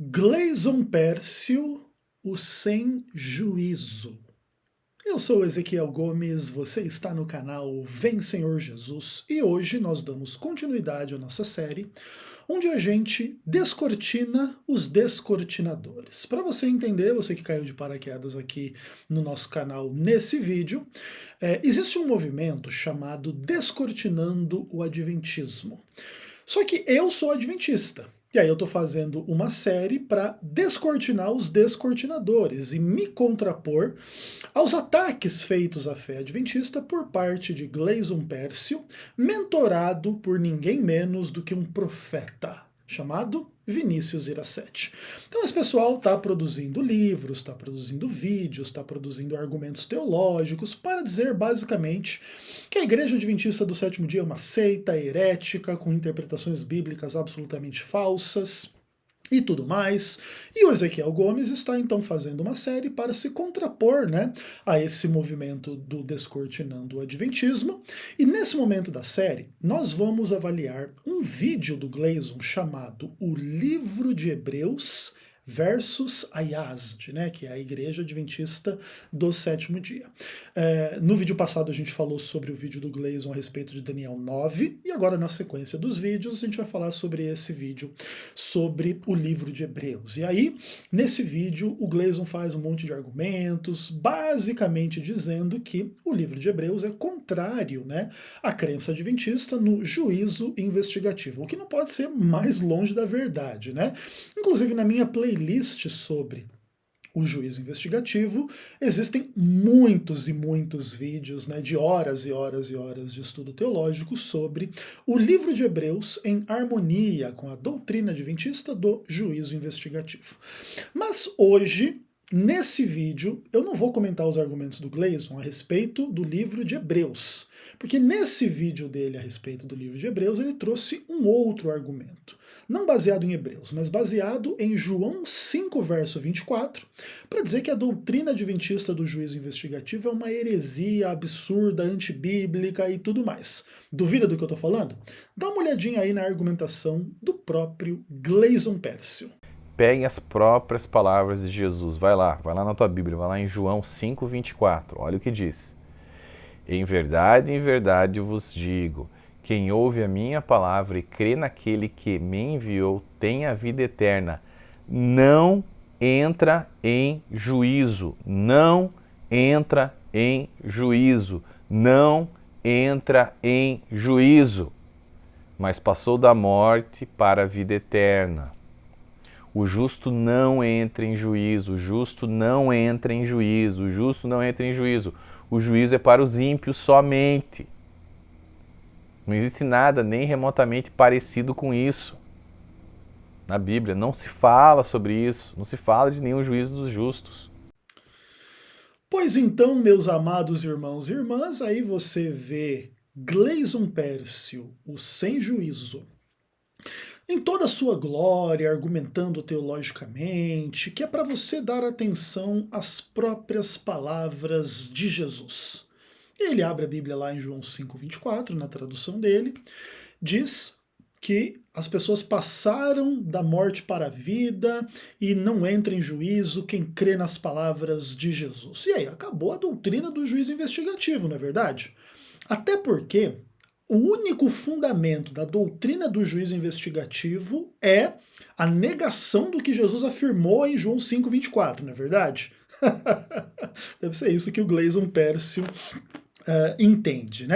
Gleison Pércio, o sem juízo. Eu sou Ezequiel Gomes, você está no canal Vem Senhor Jesus e hoje nós damos continuidade à nossa série onde a gente descortina os descortinadores. Para você entender, você que caiu de paraquedas aqui no nosso canal nesse vídeo, existe um movimento chamado Descortinando o Adventismo. Só que eu sou adventista. E aí eu estou fazendo uma série para descortinar os descortinadores e me contrapor aos ataques feitos à fé adventista por parte de Gleison Pércio, mentorado por ninguém menos do que um profeta chamado Vinícius Iracete. Então esse pessoal está produzindo livros, está produzindo vídeos, está produzindo argumentos teológicos para dizer basicamente que a Igreja Adventista do Sétimo Dia é uma seita herética com interpretações bíblicas absolutamente falsas e tudo mais. E o Ezequiel Gomes está então fazendo uma série para se contrapor, a esse movimento do descortinando o Adventismo. E nesse momento da série, nós vamos avaliar um vídeo do Gleison chamado O Livro de Hebreus versus a IASD, que é a Igreja Adventista do Sétimo Dia. No vídeo passado a gente falou sobre o vídeo do Gleison a respeito de Daniel 9, e agora na sequência dos vídeos a gente vai falar sobre esse vídeo, sobre o livro de Hebreus. E aí, nesse vídeo, o Gleison faz um monte de argumentos, basicamente dizendo que o livro de Hebreus é contrário, à crença adventista no juízo investigativo, o que não pode ser mais longe da verdade, Inclusive na minha playlist sobre o juízo investigativo, existem muitos e muitos vídeos de horas e horas e horas de estudo teológico sobre o livro de Hebreus em harmonia com a doutrina adventista do juízo investigativo. Mas hoje, nesse vídeo, eu não vou comentar os argumentos do Gleison a respeito do livro de Hebreus, porque nesse vídeo dele a respeito do livro de Hebreus ele trouxe um outro argumento. Não baseado em Hebreus, mas baseado em João 5, verso 24, para dizer que a doutrina adventista do juízo investigativo é uma heresia absurda, antibíblica e tudo mais. Duvida do que eu estou falando? Dá uma olhadinha aí na argumentação do próprio Gleison Pércio. Pegue as próprias palavras de Jesus. Vai lá na tua Bíblia, vai lá em João 5, 24. Olha o que diz. Em verdade vos digo, quem ouve a minha palavra e crê naquele que me enviou tem a vida eterna. Não entra em juízo. Não entra em juízo. Não entra em juízo. Mas passou da morte para a vida eterna. O justo não entra em juízo. O justo não entra em juízo. O justo não entra em juízo. O juízo é para os ímpios somente. Não existe nada nem remotamente parecido com isso. Na Bíblia não se fala sobre isso, não se fala de nenhum juízo dos justos. Pois então, meus amados irmãos e irmãs, aí você vê Gleison Pércio, o sem juízo, em toda a sua glória, argumentando teologicamente, que é para você dar atenção às próprias palavras de Jesus. Ele abre a Bíblia lá em João 5,24, na tradução dele, diz que as pessoas passaram da morte para a vida e não entra em juízo quem crê nas palavras de Jesus. E aí, acabou a doutrina do juízo investigativo, não é verdade? Até porque o único fundamento da doutrina do juízo investigativo é a negação do que Jesus afirmou em João 5,24, não é verdade? Deve ser isso que o Gleison Pércio entende,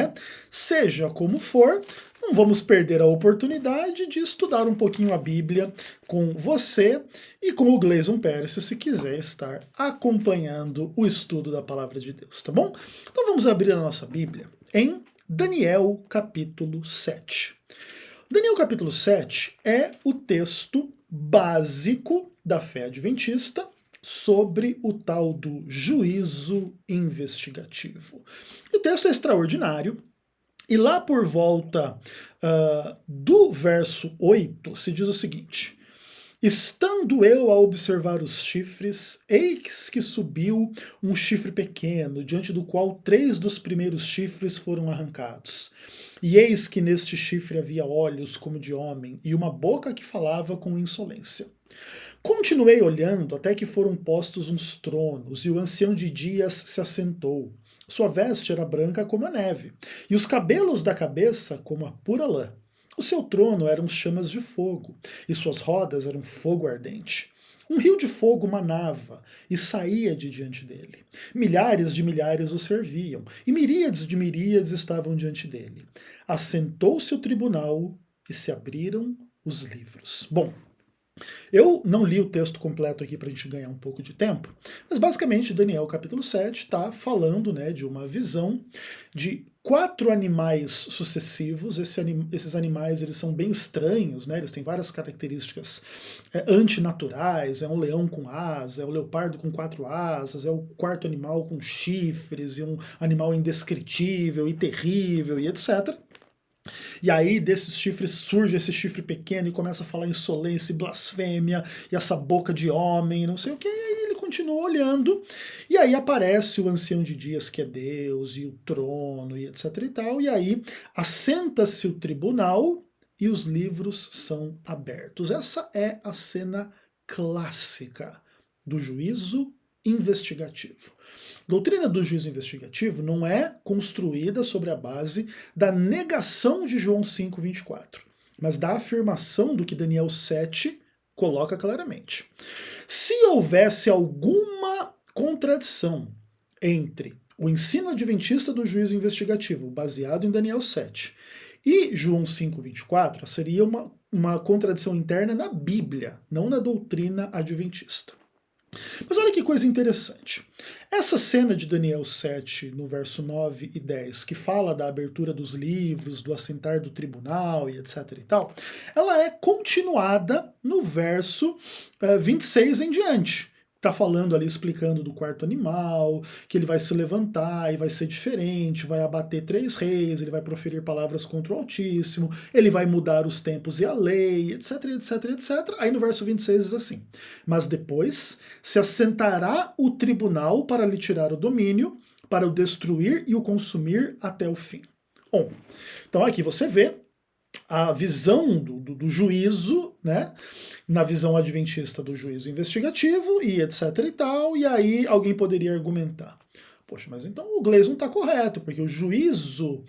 Seja como for, não vamos perder a oportunidade de estudar um pouquinho a Bíblia com você e com o Gleison Pércio, se quiser estar acompanhando o estudo da Palavra de Deus, tá bom? Então vamos abrir a nossa Bíblia em Daniel capítulo 7. Daniel capítulo 7 é o texto básico da fé adventista sobre o tal do juízo investigativo. O texto é extraordinário, e lá por volta do verso 8 se diz o seguinte: estando eu a observar os chifres, eis que subiu um chifre pequeno, diante do qual 3 dos primeiros chifres foram arrancados. E eis que neste chifre havia olhos como de homem, e uma boca que falava com insolência. Continuei olhando até que foram postos uns tronos, e o ancião de dias se assentou. Sua veste era branca como a neve, e os cabelos da cabeça como a pura lã. O seu trono eram chamas de fogo, e suas rodas eram fogo ardente. Um rio de fogo manava e saía de diante dele. Milhares de milhares o serviam, e miríades de miríades estavam diante dele. Assentou-se o tribunal e se abriram os livros. Bom, eu não li o texto completo aqui para a gente ganhar um pouco de tempo, mas basicamente Daniel capítulo 7 está falando, né, de uma visão de 4 animais sucessivos. Esses animais eles são bem estranhos, né, eles têm várias características antinaturais. É um leão com asa, é um leopardo com 4 asas, é o quarto animal com chifres, e um animal indescritível e terrível e etc. E aí desses chifres surge esse chifre pequeno e começa a falar insolência e blasfêmia, e essa boca de homem, não sei o que, e aí ele continua olhando, e aí aparece o ancião de dias que é Deus, e o trono, e etc e tal, e aí assenta-se o tribunal, e os livros são abertos. Essa é a cena clássica do juízo investigativo. A doutrina do juízo investigativo não é construída sobre a base da negação de João 5:24, mas da afirmação do que Daniel 7 coloca claramente. Se houvesse alguma contradição entre o ensino adventista do juízo investigativo, baseado em Daniel 7, e João 5:24, seria uma contradição interna na Bíblia, não na doutrina adventista. Mas olha que coisa interessante. Essa cena de Daniel 7, no verso 9 e 10, que fala da abertura dos livros, do assentar do tribunal e etc e tal, ela é continuada no verso 26 em diante. Está falando ali, explicando do quarto animal, que ele vai se levantar e vai ser diferente, vai abater 3 reis, ele vai proferir palavras contra o Altíssimo, ele vai mudar os tempos e a lei, etc, etc, etc. Aí no verso 26 diz assim: mas depois se assentará o tribunal para lhe tirar o domínio, para o destruir e o consumir até o fim. Bom, então aqui você vê a visão do juízo, né? Na visão adventista do juízo investigativo e etc e tal, e aí alguém poderia argumentar: poxa, mas então o Gleason está correto, porque o juízo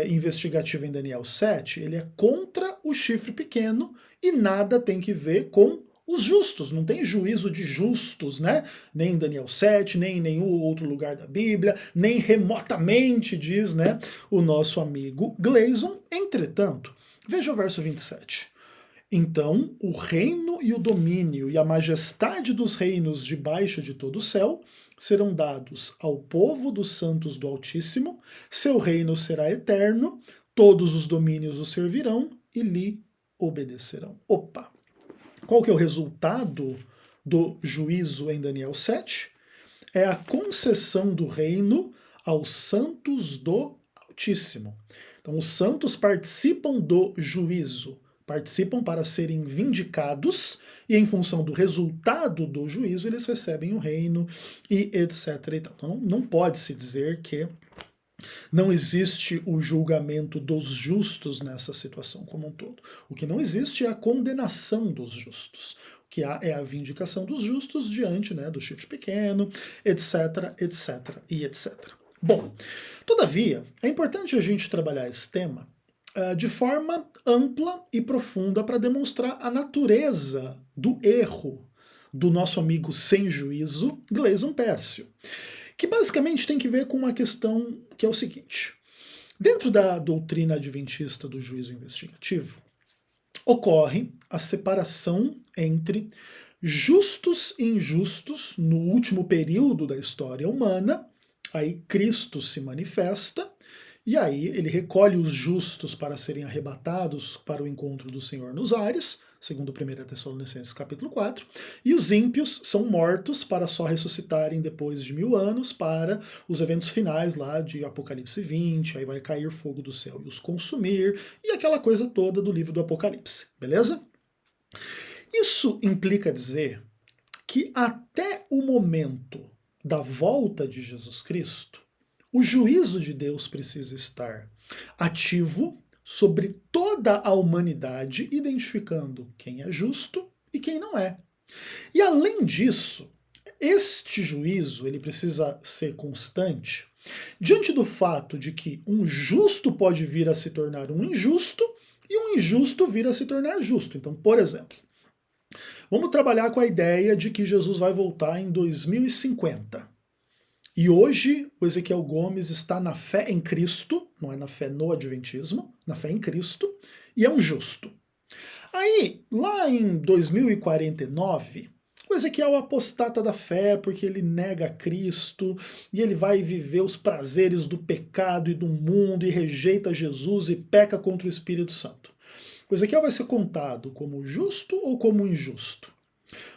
investigativo em Daniel 7, ele é contra o chifre pequeno e nada tem que ver com os justos, não tem juízo de justos, né? Nem em Daniel 7, nem em nenhum outro lugar da Bíblia, nem remotamente, diz, né, o nosso amigo Gleason. Entretanto, veja o verso 27. Então o reino e o domínio e a majestade dos reinos debaixo de todo o céu serão dados ao povo dos santos do Altíssimo, seu reino será eterno, todos os domínios o servirão e lhe obedecerão. Opa! Qual que é o resultado do juízo em Daniel 7? É a concessão do reino aos santos do Altíssimo. Então os santos participam do juízo, participam para serem vindicados, e em função do resultado do juízo eles recebem o reino e etc. Então não pode se dizer que não existe o julgamento dos justos nessa situação como um todo. O que não existe é a condenação dos justos. O que há é a vindicação dos justos diante, né, do chifre pequeno, etc, etc e etc. Bom, todavia, é importante a gente trabalhar esse tema de forma ampla e profunda para demonstrar a natureza do erro do nosso amigo sem juízo, Gleason Pércio, que basicamente tem que ver com uma questão que é o seguinte: dentro da doutrina adventista do juízo investigativo, ocorre a separação entre justos e injustos no último período da história humana. Aí Cristo se manifesta, e aí ele recolhe os justos para serem arrebatados para o encontro do Senhor nos ares, segundo 1 Tessalonicenses capítulo 4, e os ímpios são mortos para só ressuscitarem depois de 1000 anos para os eventos finais lá de Apocalipse 20, aí vai cair fogo do céu e os consumir, e aquela coisa toda do livro do Apocalipse, beleza? Isso implica dizer que até o momento da volta de Jesus Cristo, o juízo de Deus precisa estar ativo sobre toda a humanidade, identificando quem é justo e quem não é. E além disso, este juízo ele precisa ser constante diante do fato de que um justo pode vir a se tornar um injusto e um injusto vir a se tornar justo. Então, por exemplo, vamos trabalhar com a ideia de que Jesus vai voltar em 2050. E hoje o Ezequiel Gomes está na fé em Cristo, não é na fé no Adventismo, na fé em Cristo, e é um justo. Aí, lá em 2049, o Ezequiel apostata da fé porque ele nega Cristo e ele vai viver os prazeres do pecado e do mundo e rejeita Jesus e peca contra o Espírito Santo. O Ezequiel vai ser contado como justo ou como injusto?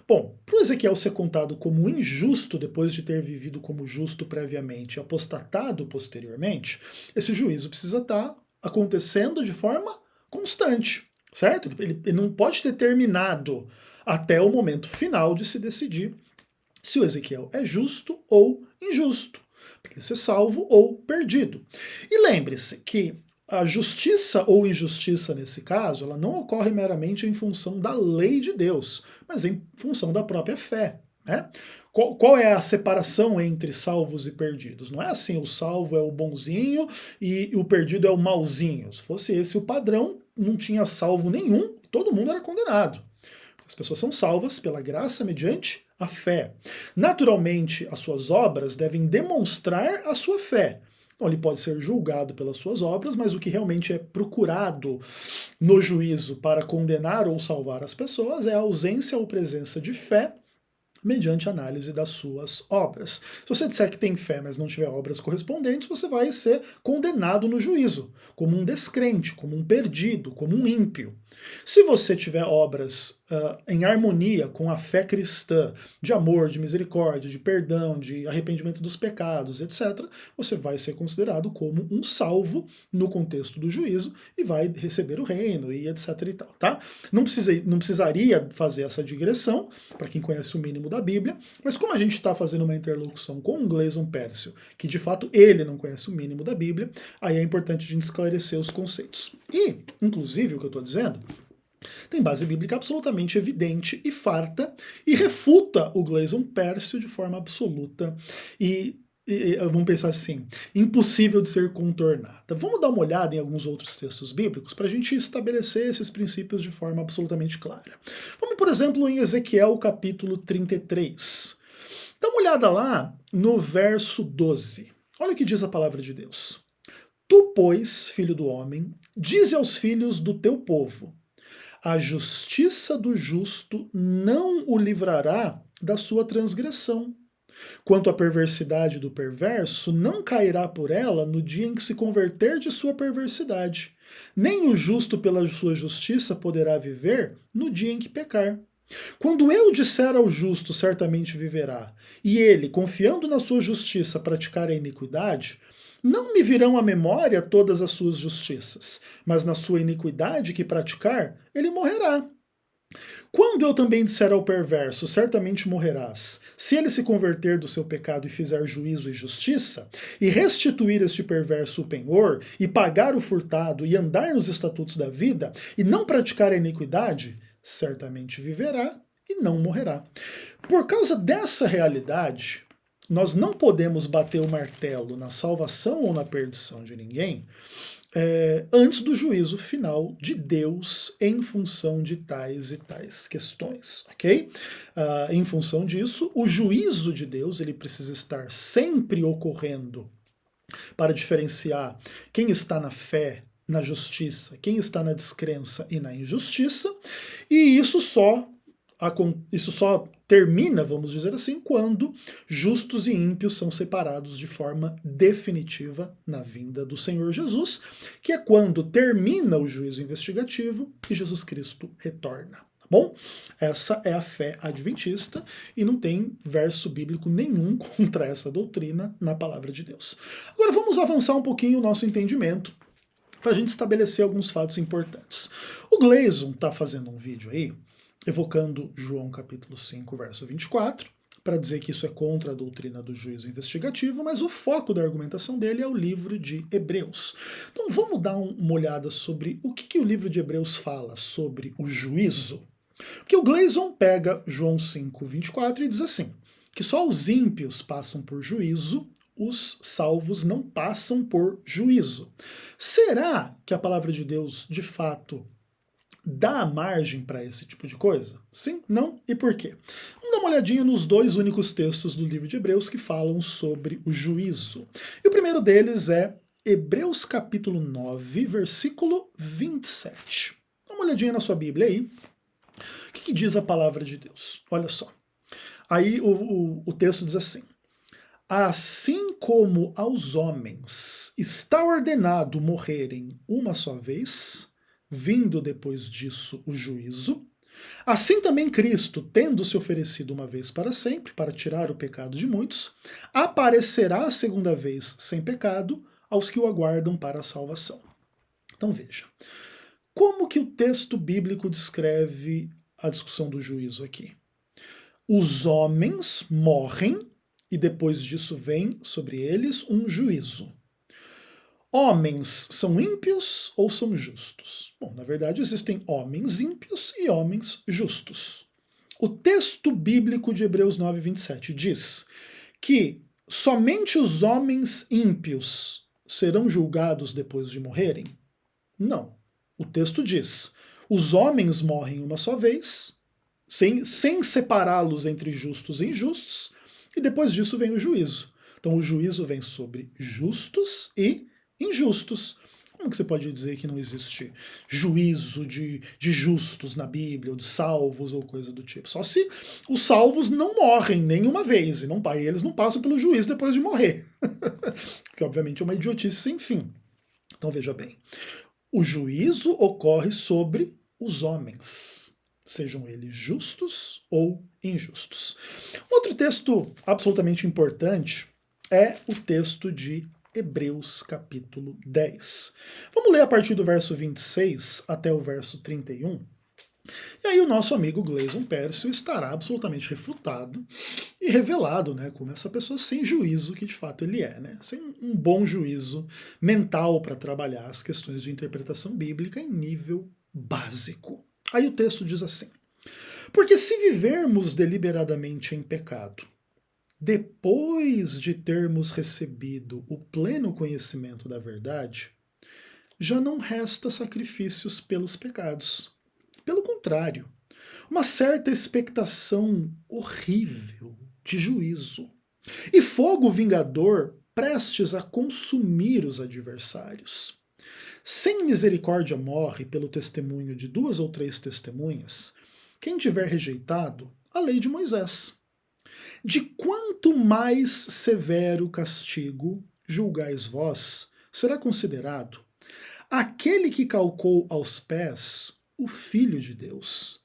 Bom, para o Ezequiel ser contado como injusto depois de ter vivido como justo previamente e apostatado posteriormente, esse juízo precisa estar acontecendo de forma constante, certo? Ele não pode ter terminado até o momento final de se decidir se o Ezequiel é justo ou injusto, para ele ser salvo ou perdido. E lembre-se que a justiça ou injustiça nesse caso, ela não ocorre meramente em função da lei de Deus, mas em função da própria fé, né? Qual é a separação entre salvos e perdidos? Não é assim, o salvo é o bonzinho e o perdido é o malzinho. Se fosse esse o padrão, não tinha salvo nenhum e todo mundo era condenado. As pessoas são salvas pela graça mediante a fé. Naturalmente, as suas obras devem demonstrar a sua fé. Então, ele pode ser julgado pelas suas obras, mas o que realmente é procurado no juízo para condenar ou salvar as pessoas é a ausência ou presença de fé mediante análise das suas obras. Se você disser que tem fé, mas não tiver obras correspondentes, você vai ser condenado no juízo, como um descrente, como um perdido, como um ímpio. Se você tiver obras em harmonia com a fé cristã, de amor, de misericórdia, de perdão, de arrependimento dos pecados, etc., você vai ser considerado como um salvo no contexto do juízo e vai receber o reino e etc. e tal, tá? Não precisaria fazer essa digressão, para quem conhece o mínimo da Bíblia, mas como a gente está fazendo uma interlocução com o Gleison Pércio, que de fato ele não conhece o mínimo da Bíblia, aí é importante a gente esclarecer os conceitos. E, inclusive, o que eu estou dizendo tem base bíblica absolutamente evidente e farta e refuta o Gleison Pércio de forma absoluta e vamos pensar assim, impossível de ser contornada. Vamos dar uma olhada em alguns outros textos bíblicos para a gente estabelecer esses princípios de forma absolutamente clara. Vamos, por exemplo, em Ezequiel capítulo 33. Dá uma olhada lá no verso 12. Olha o que diz a palavra de Deus. Tu, pois, filho do homem, dize aos filhos do teu povo, a justiça do justo não o livrará da sua transgressão. Quanto à perversidade do perverso, não cairá por ela no dia em que se converter de sua perversidade. Nem o justo pela sua justiça poderá viver no dia em que pecar. Quando eu disser ao justo, certamente viverá, e ele, confiando na sua justiça, praticar a iniquidade, não me virão à memória todas as suas justiças, mas na sua iniquidade que praticar, ele morrerá. Quando eu também disser ao perverso, certamente morrerás, se ele se converter do seu pecado e fizer juízo e justiça, e restituir este perverso o penhor, e pagar o furtado, e andar nos estatutos da vida, e não praticar a iniquidade, certamente viverá e não morrerá. Por causa dessa realidade, nós não podemos bater o martelo na salvação ou na perdição de ninguém antes do juízo final de Deus em função de tais e tais questões, ok? Em função disso, o juízo de Deus ele precisa estar sempre ocorrendo para diferenciar quem está na fé, na justiça, quem está na descrença e na injustiça, e isso só termina, vamos dizer assim, quando justos e ímpios são separados de forma definitiva na vinda do Senhor Jesus, que é quando termina o juízo investigativo e Jesus Cristo retorna. Tá bom? Essa é a fé adventista e não tem verso bíblico nenhum contra essa doutrina na palavra de Deus. Agora vamos avançar um pouquinho o nosso entendimento para a gente estabelecer alguns fatos importantes. O Gleison está fazendo um vídeo aí evocando João capítulo 5, verso 24, para dizer que isso é contra a doutrina do juízo investigativo, mas o foco da argumentação dele é o livro de Hebreus. Então vamos dar uma olhada sobre o que o livro de Hebreus fala sobre o juízo. Porque o Gleason pega João 5:24 e diz assim, que só os ímpios passam por juízo, os salvos não passam por juízo. Será que a palavra de Deus, de fato, dá margem para esse tipo de coisa? Sim? Não? E por quê? Vamos dar uma olhadinha nos dois únicos textos do livro de Hebreus que falam sobre o juízo. E o primeiro deles é Hebreus capítulo 9, versículo 27. Dá uma olhadinha na sua Bíblia aí. O que diz a palavra de Deus? Olha só. Aí o texto diz assim: assim como aos homens está ordenado morrerem uma só vez, vindo depois disso o juízo, assim também Cristo, tendo se oferecido uma vez para sempre, para tirar o pecado de muitos, aparecerá a segunda vez sem pecado aos que o aguardam para a salvação. Então veja, como que o texto bíblico descreve a discussão do juízo aqui? Os homens morrem e depois disso vem sobre eles um juízo. Homens são ímpios ou são justos? Bom, na verdade existem homens ímpios e homens justos. O texto bíblico de Hebreus 9:27 diz que somente os homens ímpios serão julgados depois de morrerem? Não. O texto diz: os homens morrem uma só vez, sem separá-los entre justos e injustos, e depois disso vem o juízo. Então o juízo vem sobre justos e injustos. Como que você pode dizer que não existe juízo de justos na Bíblia, ou de salvos, ou coisa do tipo? Só se os salvos não morrem nenhuma vez, e eles não passam pelo juízo depois de morrer. Que obviamente é uma idiotice sem fim. Então veja bem, o juízo ocorre sobre os homens, sejam eles justos ou injustos. Outro texto absolutamente importante é o texto de Hebreus capítulo 10. Vamos ler a partir do verso 26 até o verso 31. E aí o nosso amigo Gleason Pércio estará absolutamente refutado e revelado, né, como essa pessoa sem juízo que de fato ele é, né, sem um bom juízo mental para trabalhar as questões de interpretação bíblica em nível básico. Aí o texto diz assim: porque se vivermos deliberadamente em pecado, depois de termos recebido o pleno conhecimento da verdade, já não resta sacrifícios pelos pecados. Pelo contrário, uma certa expectação horrível de juízo e fogo vingador prestes a consumir os adversários. Sem misericórdia morre pelo testemunho de 2 ou 3 testemunhas quem tiver rejeitado a lei de Moisés. De quanto mais severo castigo julgais vós, será considerado aquele que calcou aos pés o Filho de Deus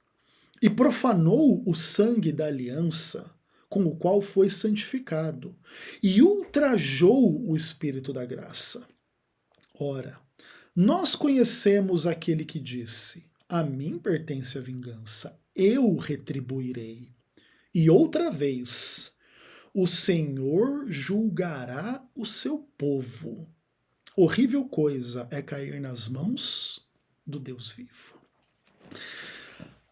e profanou o sangue da aliança com o qual foi santificado e ultrajou o Espírito da graça. Ora, nós conhecemos aquele que disse: a mim pertence a vingança, eu retribuirei. E outra vez, o Senhor julgará o seu povo. Horrível coisa é cair nas mãos do Deus vivo.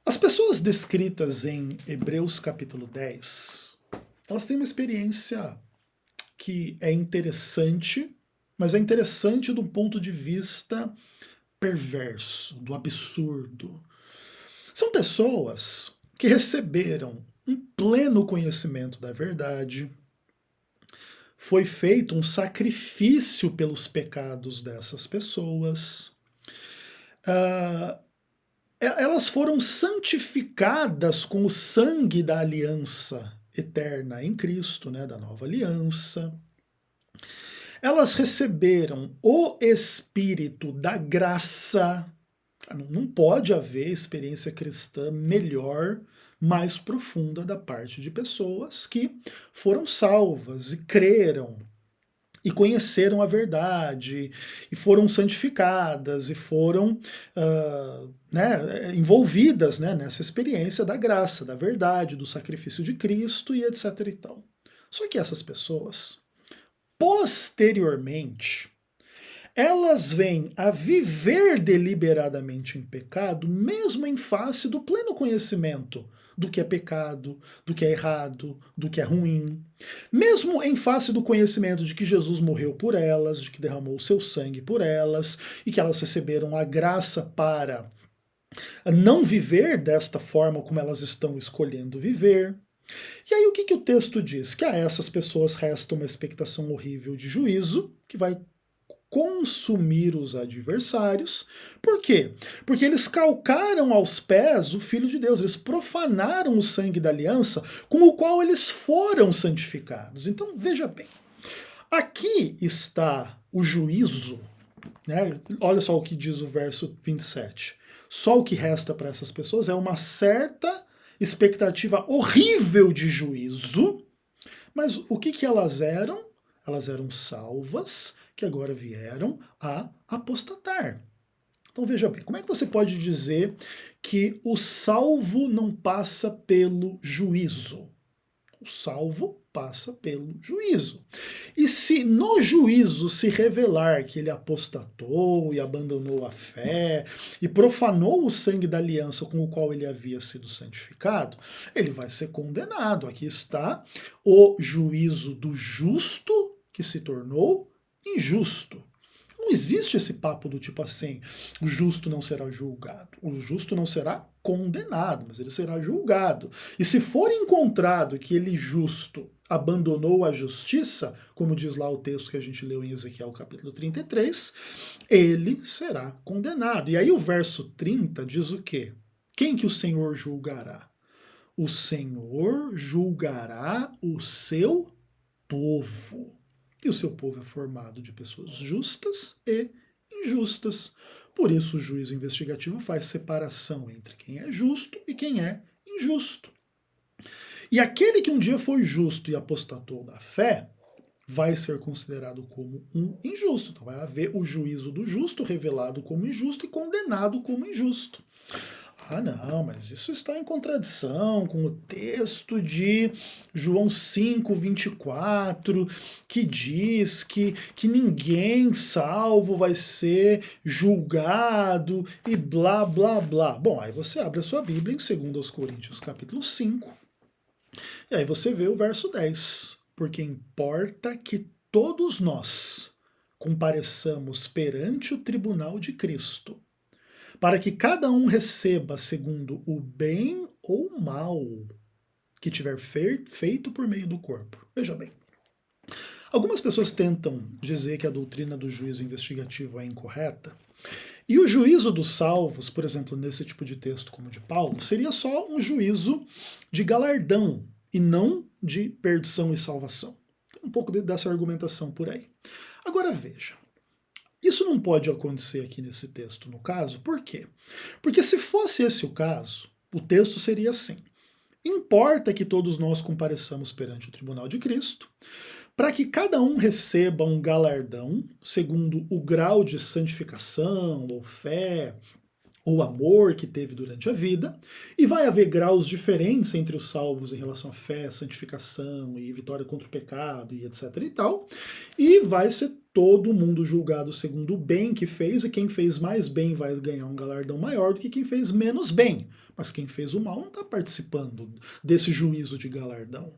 As pessoas descritas em Hebreus capítulo 10, elas têm uma experiência que é interessante, mas é interessante do ponto de vista perverso, do absurdo. São pessoas que receberam um pleno conhecimento da verdade, foi feito um sacrifício pelos pecados dessas pessoas, elas foram santificadas com o sangue da aliança eterna em Cristo, né, da nova aliança. Elas receberam o Espírito da graça. Não pode haver experiência cristã melhor, mais profunda da parte de pessoas que foram salvas e creram e conheceram a verdade e foram santificadas e foram envolvidas, né, nessa experiência da graça, da verdade, do sacrifício de Cristo e etc. e tal. Só que essas pessoas, posteriormente, elas vêm a viver deliberadamente em pecado, mesmo em face do pleno conhecimento do que é pecado, do que é errado, do que é ruim. Mesmo em face do conhecimento de que Jesus morreu por elas, de que derramou o seu sangue por elas, e que elas receberam a graça para não viver desta forma como elas estão escolhendo viver. E aí o que o texto diz? Que a essas pessoas resta uma expectação horrível de juízo, que vai consumir os adversários. Por quê? Porque eles calcaram aos pés o Filho de Deus, eles profanaram o sangue da aliança com o qual eles foram santificados. Então veja bem, aqui está o juízo, né? Olha só o que diz o verso 27. Só o que resta para essas pessoas é uma certa expectativa horrível de juízo, mas o que elas eram? Elas eram salvas, que agora vieram a apostatar. Então veja bem, como é que você pode dizer que o salvo não passa pelo juízo? O salvo passa pelo juízo. E se no juízo se revelar que ele apostatou e abandonou a fé e profanou o sangue da aliança com o qual ele havia sido santificado, ele vai ser condenado. Aqui está o juízo do justo que se tornou injusto. Não existe esse papo do tipo assim, o justo não será julgado, o justo não será condenado, mas ele será julgado. E se for encontrado que ele justo abandonou a justiça, como diz lá o texto que a gente leu em Ezequiel capítulo 33, ele será condenado. E aí o verso 30 diz o quê? Quem que o Senhor julgará? O Senhor julgará o seu povo. E o seu povo é formado de pessoas justas e injustas. Por isso o juízo investigativo faz separação entre quem é justo e quem é injusto. E aquele que um dia foi justo e apostatou da fé, vai ser considerado como um injusto. Então vai haver o juízo do justo revelado como injusto e condenado como injusto. Ah, não, mas isso está em contradição com o texto de João 5, 24, que diz que ninguém salvo vai ser julgado e blá, blá, blá. Bom, aí você abre a sua Bíblia em 2 Coríntios capítulo 5, e aí você vê o verso 10. Porque importa que todos nós compareçamos perante o tribunal de Cristo, para que cada um receba segundo o bem ou o mal que tiver feito por meio do corpo. Veja bem, algumas pessoas tentam dizer que a doutrina do juízo investigativo é incorreta, e o juízo dos salvos, por exemplo, nesse tipo de texto como o de Paulo, seria só um juízo de galardão e não de perdição e salvação. Tem um pouco dessa argumentação por aí. Agora veja, isso não pode acontecer aqui nesse texto, no caso, por quê? Porque se fosse esse o caso, o texto seria assim: importa que todos nós compareçamos perante o tribunal de Cristo, para que cada um receba um galardão segundo o grau de santificação, ou fé, ou amor que teve durante a vida, e vai haver graus diferentes entre os salvos em relação à fé, santificação e vitória contra o pecado e etc e tal, e vai ser todo mundo julgado segundo o bem que fez, e quem fez mais bem vai ganhar um galardão maior do que quem fez menos bem, mas quem fez o mal não está participando desse juízo de galardão.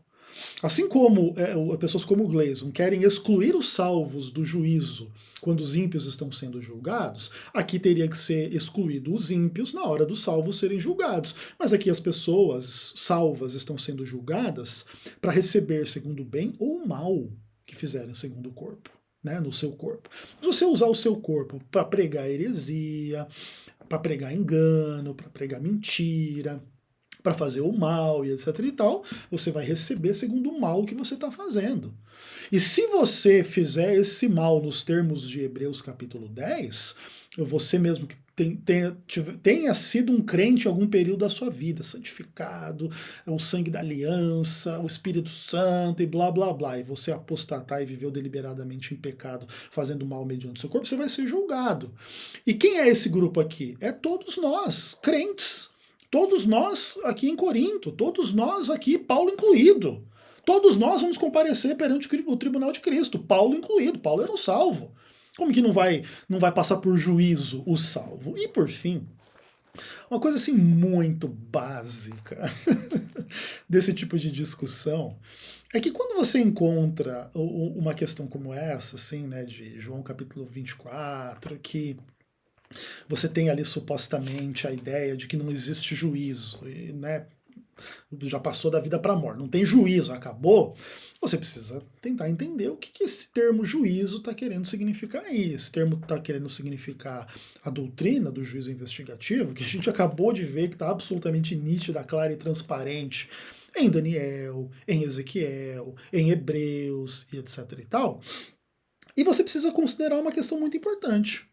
Assim como pessoas como Gleason querem excluir os salvos do juízo quando os ímpios estão sendo julgados, aqui teria que ser excluído os ímpios na hora dos salvos serem julgados. Mas aqui as pessoas salvas estão sendo julgadas para receber segundo o bem ou o mal que fizerem segundo o corpo, né, no seu corpo. Se você usar o seu corpo para pregar heresia, para pregar engano, para pregar mentira, para fazer o mal e etc e tal, você vai receber segundo o mal que você está fazendo. E se você fizer esse mal nos termos de Hebreus capítulo 10, você mesmo que tenha sido um crente em algum período da sua vida, santificado, o sangue da aliança, o Espírito Santo e blá blá blá, e você apostatar e viveu deliberadamente em pecado, fazendo mal mediante o seu corpo, você vai ser julgado. E quem é esse grupo aqui? É todos nós, crentes. Todos nós aqui em Corinto, todos nós aqui, Paulo incluído. Todos nós vamos comparecer perante o tribunal de Cristo, Paulo incluído. Paulo era um salvo. Como que não vai passar por juízo o salvo? E por fim, uma coisa assim muito básica desse tipo de discussão é que quando você encontra uma questão como essa, assim, né, de João capítulo 24, que você tem ali supostamente a ideia de que não existe juízo, e, né, já passou da vida para a morte, não tem juízo, acabou, você precisa tentar entender o que esse termo juízo está querendo significar aí. Esse termo está querendo significar a doutrina do juízo investigativo, que a gente acabou de ver que está absolutamente nítida, clara e transparente em Daniel, em Ezequiel, em Hebreus e etc e tal. E você precisa considerar uma questão muito importante.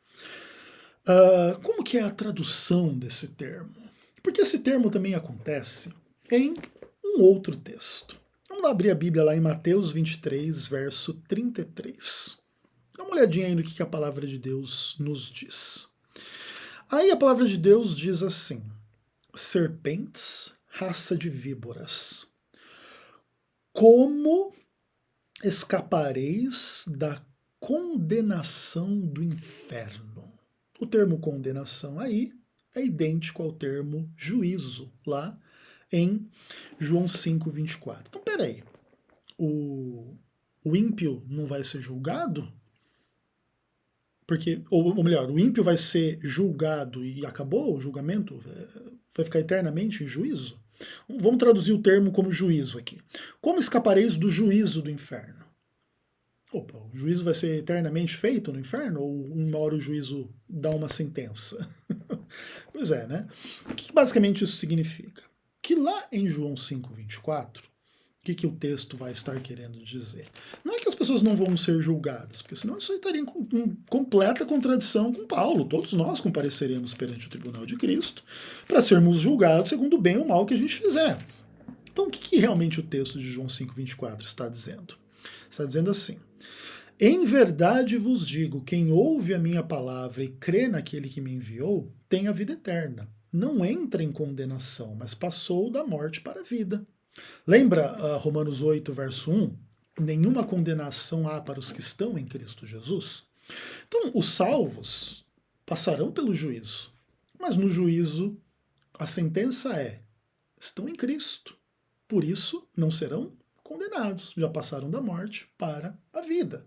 Como que é a tradução desse termo? Porque esse termo também acontece em um outro texto. Vamos lá abrir a Bíblia lá em Mateus 23, verso 33. Dá uma olhadinha aí no que a palavra de Deus nos diz. Aí a palavra de Deus diz assim: serpentes, raça de víboras, como escapareis da condenação do inferno? O termo condenação aí é idêntico ao termo juízo, lá em João 5:24. Então, peraí, o ímpio não vai ser julgado? Porque, ou melhor, o ímpio vai ser julgado e acabou o julgamento? Vai ficar eternamente em juízo? Vamos traduzir o termo como juízo aqui. Como escapareis do juízo do inferno? Opa, o juízo vai ser eternamente feito no inferno? Ou uma hora o juízo dá uma sentença? Pois é, né? O que basicamente isso significa? Que lá em João 5:24, o que o texto vai estar querendo dizer? Não é que as pessoas não vão ser julgadas, porque senão isso estaria em completa contradição com Paulo. Todos nós compareceremos perante o tribunal de Cristo para sermos julgados segundo o bem ou o mal que a gente fizer. Então, o que realmente o texto de João 5:24 está dizendo? Está dizendo assim: em verdade vos digo, quem ouve a minha palavra e crê naquele que me enviou, tem a vida eterna. Não entra em condenação, mas passou da morte para a vida. Lembra Romanos 8, verso 1? Nenhuma condenação há para os que estão em Cristo Jesus. Então, os salvos passarão pelo juízo, mas no juízo a sentença é: estão em Cristo, por isso não serão condenados, já passaram da morte para a vida.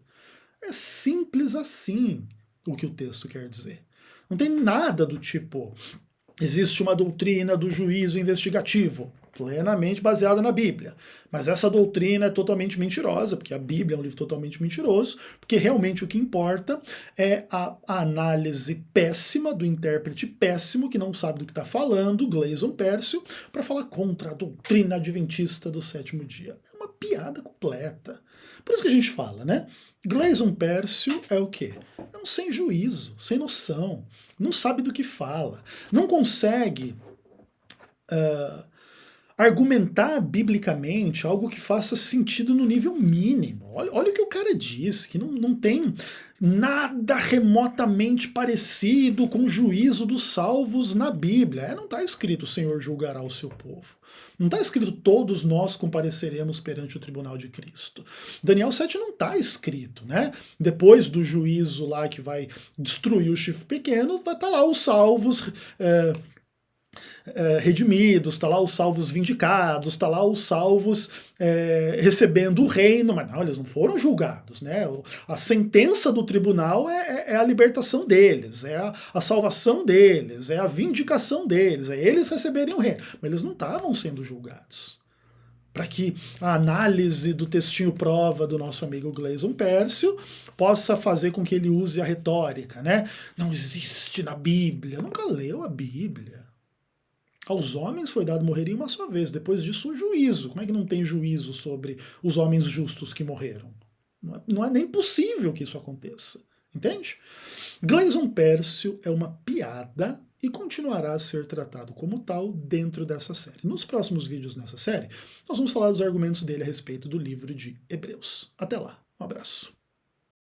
É simples assim o que o texto quer dizer. Não tem nada do tipo, existe uma doutrina do juízo investigativo, plenamente baseada na Bíblia. Mas essa doutrina é totalmente mentirosa, porque a Bíblia é um livro totalmente mentiroso, porque realmente o que importa é a análise péssima do intérprete péssimo, que não sabe do que está falando, Gleison Pércio, para falar contra a doutrina adventista do sétimo dia. É uma piada completa. Por isso que a gente fala, né? Gleison Pércio é o quê? É um sem juízo, sem noção, não sabe do que fala, não consegue argumentar biblicamente algo que faça sentido no nível mínimo. Olha o que o cara disse, que não tem nada remotamente parecido com o juízo dos salvos na Bíblia. Não está escrito o Senhor julgará o seu povo. Não está escrito todos nós compareceremos perante o tribunal de Cristo. Daniel 7 não está escrito, né? Depois do juízo lá que vai destruir o chifre pequeno, vai estar lá os salvos redimidos, está lá os salvos vindicados, está lá os salvos recebendo o reino, mas não, eles não foram julgados, né? A sentença do tribunal é a libertação deles, é a salvação deles, é a vindicação deles, é eles receberem o reino, mas eles não estavam sendo julgados. Para que a análise do textinho prova do nosso amigo Gleison Pércio possa fazer com que ele use a retórica, né? Não existe na Bíblia, nunca leu a Bíblia. Aos homens foi dado morrer uma só vez, depois disso o juízo. Como é que não tem juízo sobre os homens justos que morreram? Não é nem possível que isso aconteça, entende? Gleison Pércio é uma piada e continuará a ser tratado como tal dentro dessa série. Nos próximos vídeos nessa série, nós vamos falar dos argumentos dele a respeito do livro de Hebreus. Até lá, um abraço.